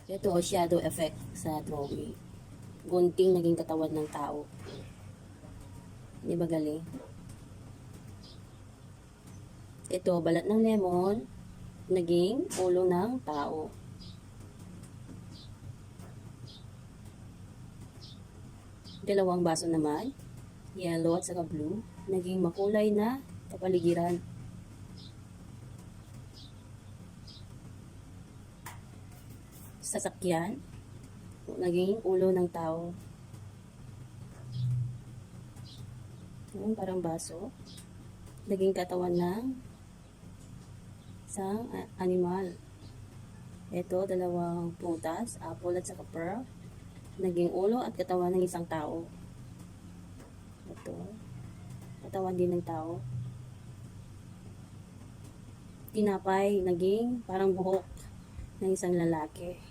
Ito, shadow effect sa drawing. Gunting naging katawan ng tao. Di ba galing? Ito, balat ng lemon, naging ulo ng tao. Dalawang baso naman, yellow at saka blue, naging makulay na kapaligiran. Sasakyan, naging ulo ng tao. Yung parang baso, naging katawan ng isang animal. Ito, dalawang prutas, apple at saka pearl, naging ulo at katawan ng isang tao. Ito, katawan din ng tao. Tinapay, naging parang buhok ng isang lalaki.